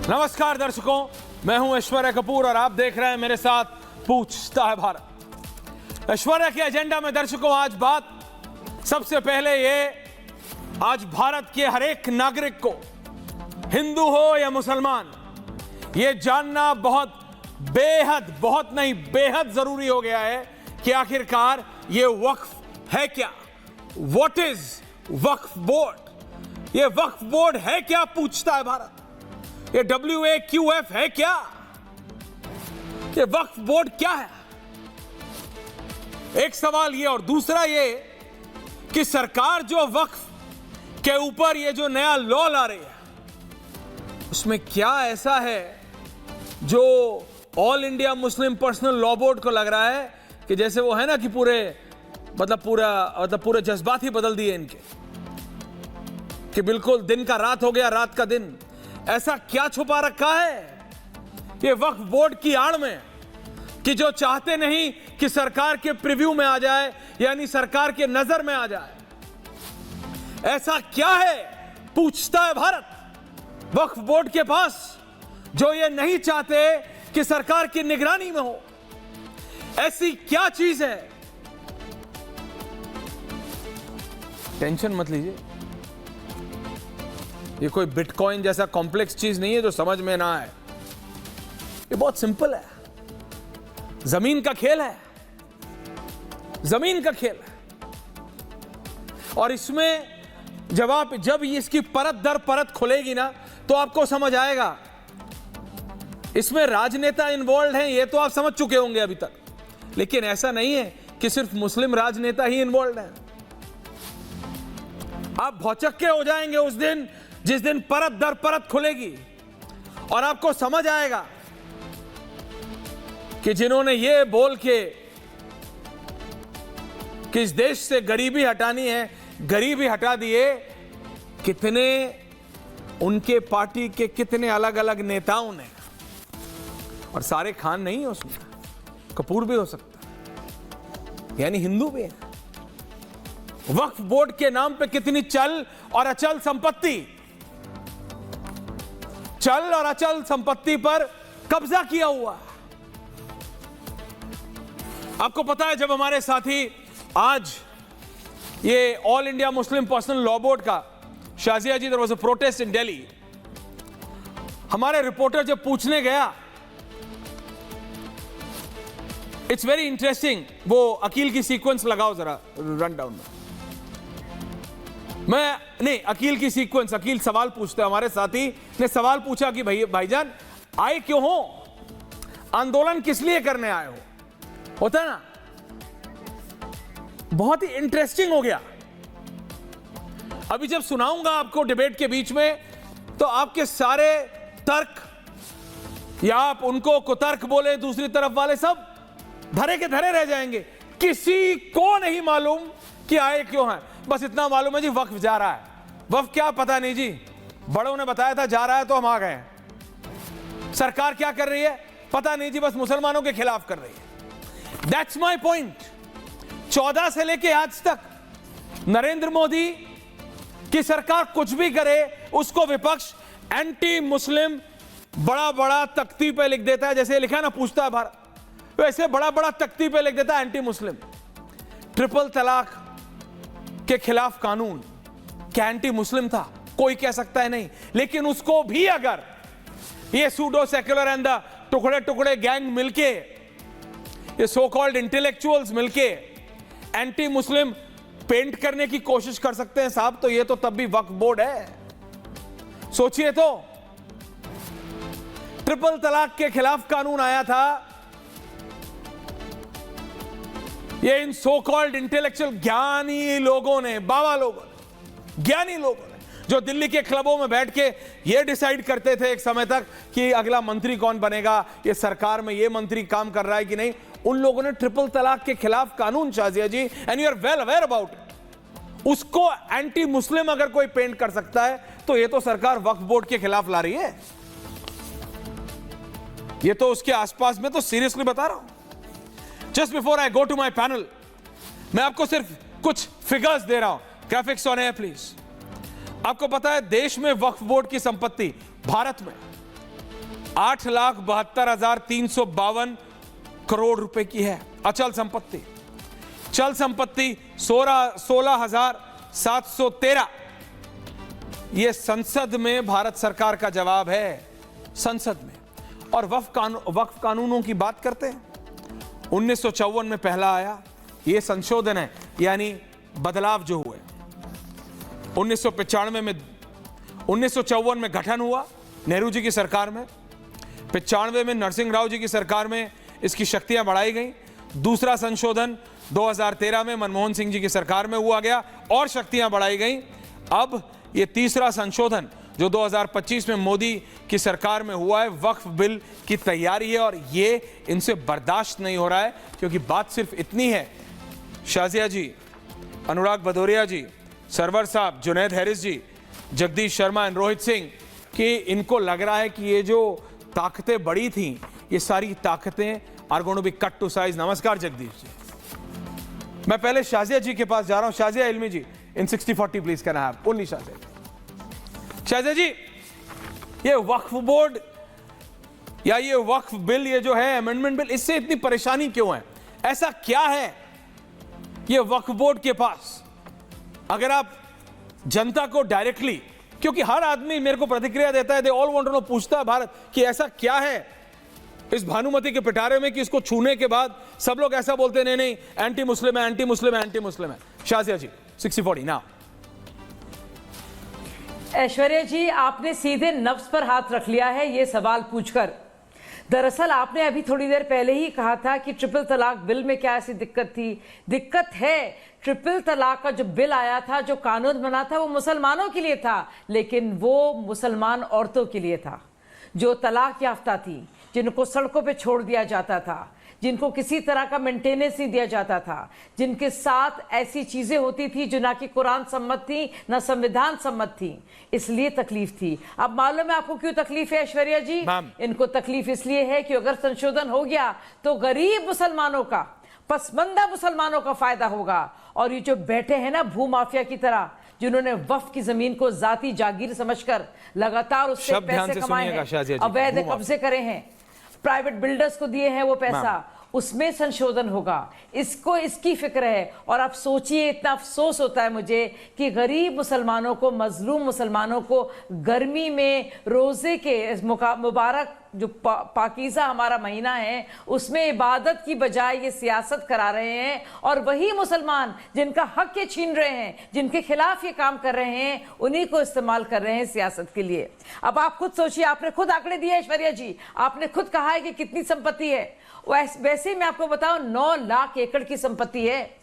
नमस्कार दर्शकों, मैं हूं ऐश्वर्या कपूर और आप देख रहे हैं मेरे साथ पूछता है भारत। ऐश्वर्या के एजेंडा में दर्शकों आज बात सबसे पहले ये, आज भारत के हर एक नागरिक को, हिंदू हो या मुसलमान, ये जानना बहुत नहीं बेहद जरूरी हो गया है कि आखिरकार ये वक्फ है क्या। What is Waqf board? ये वक्फ बोर्ड है क्या, पूछता है भारत। ये WAQF है क्या? ये वक्फ बोर्ड क्या है? एक सवाल ये, और दूसरा ये कि सरकार जो वक्फ के ऊपर ये जो नया लॉ ला रही है, उसमें क्या ऐसा है जो all India Muslim personal law board को लग रहा है कि जैसे वो है ना कि पूरे जज्बात ही बदल दिए इनके, कि बिल्कुल दिन का रात हो गया, रात का दिन। ऐसा क्या छुपा रखा है ये वक्फ बोर्ड की आड़ में कि जो चाहते नहीं कि सरकार के प्रीव्यू में आ जाए, यानी सरकार के नजर में आ जाए? ऐसा क्या है, पूछता है भारत, वक्फ बोर्ड के पास, जो ये नहीं चाहते कि सरकार की निगरानी में हो? ऐसी क्या चीज है? टेंशन मत लीजिए, ये कोई बिटकॉइन जैसा कॉम्प्लेक्स चीज नहीं है जो समझ में ना आए। ये बहुत सिंपल है, जमीन का खेल है, जमीन का खेल है। और इसमें जब इसकी परत दर परत खुलेगी ना, तो आपको समझ आएगा। इसमें राजनेता इन्वॉल्व हैं, ये तो आप समझ चुके होंगे अभी तक, लेकिन ऐसा नहीं है कि सिर्फ मुस्लिम राजनेता ही इन्वॉल्व हैं। आप भौचक्के हो जाएंगे उस दिन जिस दिन परत दर परत खुलेगी और आपको समझ आएगा कि जिन्होंने ये बोल के कि इस देश से गरीबी हटानी है, गरीबी हटा दिए। कितने उनके पार्टी के कितने अलग अलग नेताओं ने, और सारे खान नहीं है उसमें, कपूर भी हो सकता, यानी हिंदू भी है। वक्फ बोर्ड के नाम पे कितनी चल और अचल संपत्ति, चल और अचल संपत्ति पर कब्जा किया हुआ। आपको पता है, जब हमारे साथी आज ये all India Muslim personal law board का, Shazia ji, there was a protest in Delhi, हमारे रिपोर्टर जब पूछने गया, इट्स वेरी इंटरेस्टिंग, वो अकील की सीक्वेंस लगाओ जरा रन डाउन में। अकील की सीक्वेंस, अकील सवाल पूछते, हमारे साथी ने सवाल पूछा कि भाईजान आए क्यों हो, आंदोलन किस लिए करने आए हो? होता है ना, बहुत ही इंटरेस्टिंग हो गया। अभी जब सुनाऊंगा आपको डिबेट के बीच में, तो आपके सारे तर्क, या आप उनको कुतर्क बोले, दूसरी तरफ वाले सब धरे के धरे रह जाएंगे। किसी को नहीं मालूम कि आए क्यों हैं, बस इतना मालूम है जी वक्फ जा रहा है। वक्फ क्या पता नहीं जी, बड़ों ने बताया था जा रहा है तो हम आ गए हैं। सरकार क्या कर रही है पता नहीं जी, बस मुसलमानों के खिलाफ कर रही है। That's my point. 14 से लेके आज तक नरेंद्र मोदी की सरकार कुछ भी करे, उसको विपक्ष एंटी मुस्लिम बड़ा बड़ा तख्ती पे लिख देता है। जैसे लिखा ना पूछता है भारत, वैसे बड़ा बड़ा तख्ती पे लिख देता है एंटी मुस्लिम। ट्रिपल तलाक के खिलाफ कानून क्या एंटी मुस्लिम था? कोई कह सकता है नहीं, लेकिन उसको भी अगर ये सूडो सेक्युलर एंड द टुकड़े टुकड़े गैंग मिलके, ये सो कॉल्ड इंटेलेक्चुअल्स मिलके एंटी मुस्लिम पेंट करने की कोशिश कर सकते हैं साहब, तो ये तो तब भी वक्फ बोर्ड है। सोचिए तो, ट्रिपल तलाक के खिलाफ कानून आया था, ये इन सो कॉल्ड इंटेलेक्चुअल ज्ञानी लोगों ने, बाबा लोगों ने, ज्ञानी लोगों ने, जो दिल्ली के क्लबों में बैठ के ये डिसाइड करते थे एक समय तक कि अगला मंत्री कौन बनेगा, ये सरकार में ये मंत्री काम कर रहा है कि नहीं, उन लोगों ने ट्रिपल तलाक के खिलाफ कानून, Shazia ji, and you are well aware about it, उसको एंटी मुस्लिम अगर कोई पेंट कर सकता है, तो ये तो सरकार वक्फ बोर्ड के खिलाफ ला रही है। ये तो उसके आसपास में, तो सीरियसली बता रहा हूं। Just before I go to my panel, मैं आपको सिर्फ कुछ फिगर्स दे रहा हूं। Graphics on air please. आपको पता है देश में वक्फ बोर्ड की संपत्ति भारत में 8,72,352 करोड़ रुपए की है अचल संपत्ति। चल संपत्ति 16,713। यह संसद में भारत सरकार का जवाब है, संसद में। और वक्फ कानूनों की बात करते हैं। 1954 में पहला आया, यह संशोधन है, यानी बदलाव जो हुए। 1954 में गठन हुआ नेहरू जी की सरकार में। 95 में नरसिंह राव जी की सरकार में इसकी शक्तियां बढ़ाई गई। दूसरा संशोधन 2013 में मनमोहन सिंह जी की सरकार में हुआ गया और शक्तियां बढ़ाई गई। अब यह तीसरा संशोधन जो 2025 में मोदी की सरकार में हुआ है, वक्फ बिल की तैयारी है और ये इनसे बर्दाश्त नहीं हो रहा है, क्योंकि बात सिर्फ इतनी है, शाजिया जी, अनुराग भदौरिया जी, सरवर साहब, जुनैद हैरिस जी, जगदीश शर्मा और रोहित सिंह, कि इनको लग रहा है कि ये जो ताकतें बड़ी थी, ये सारी ताकतें are going to be cut to size. नमस्कार जगदीश जी, मैं पहले शाजिया जी के पास जा रहा हूं। Shazia Ilmi ji, in 60-40 please can I have only Shazia. Shazia ji, ये वक्फ बोर्ड या ये वक्फ बिल, ये जो है अमेंडमेंट बिल, इससे इतनी परेशानी क्यों है? ऐसा क्या है ये वक्फ बोर्ड के पास? अगर आप जनता को डायरेक्टली, क्योंकि हर आदमी मेरे को प्रतिक्रिया देता है, they all want to know, पूछता है भारत कि ऐसा क्या है इस भानुमति के पिटारे में कि इसको छूने के बाद सब लोग ऐसा बोलते हैं, नहीं एंटी मुस्लिम है, एंटी मुस्लिम है, एंटी मुस्लिम है। शाजिया जी, 60-40 ना। ऐश्वर्या जी, आपने सीधे नफ्स पर हाथ रख लिया है ये सवाल पूछकर। दरअसल आपने अभी थोड़ी देर पहले ही कहा था कि ट्रिपल तलाक बिल में क्या ऐसी दिक्कत थी। दिक्कत है, ट्रिपल तलाक का जो बिल आया था, जो कानून बना था, वो मुसलमानों के लिए था, लेकिन वो मुसलमान औरतों के लिए था जो तलाक याफ्ता थी, जिनको सड़कों पे छोड़ दिया जाता था, जिनको किसी तरह का मेंटेनेंस नहीं दिया जाता था, जिनके साथ ऐसी चीजें होती थी जो ना कि कुरान सम्मत थी, ना संविधान सम्मत थी, इसलिए तकलीफ थी। अब मालूम है आपको क्यों तकलीफ है ऐश्वर्या जी? इनको तकलीफ इसलिए है कि अगर संशोधन हो गया तो गरीब मुसलमानों का, पसमंदा मुसलमानों का फायदा होगा। और ये जो बैठे हैं ना भूमाफिया की तरह, जिन्होंने वक्फ की जमीन को जाती जागीर समझकर लगातार उससे पैसे कमाए हैं, अवैध कब्जे करे हैं, प्राइवेट बिल्डर्स को दिए हैं वो पैसा, उसमें संशोधन होगा। इसको इसकी फिक्र है। और आप सोचिए, इतना अफसोस होता है मुझे कि गरीब मुसलमानों को, मजलूम मुसलमानों को गर्मी में रोजे के मुबारक जो पाकीज़ा हमारा महीना है, उसमें इबादत की बजाय ये सियासत करा रहे हैं। और वही मुसलमान जिनका हक ये छीन रहे हैं, जिनके खिलाफ ये काम कर रहे हैं, उन्हीं को इस्तेमाल कर रहे हैं सियासत के लिए। अब आप खुद सोचिए, आपने खुद आंकड़े दिए ऐश्वर्या जी, आपने खुद कहा है कि कितनी संपत्ति है। वैसे मैं आपको बताऊं, 9 लाख एकड़ की संपत्ति है।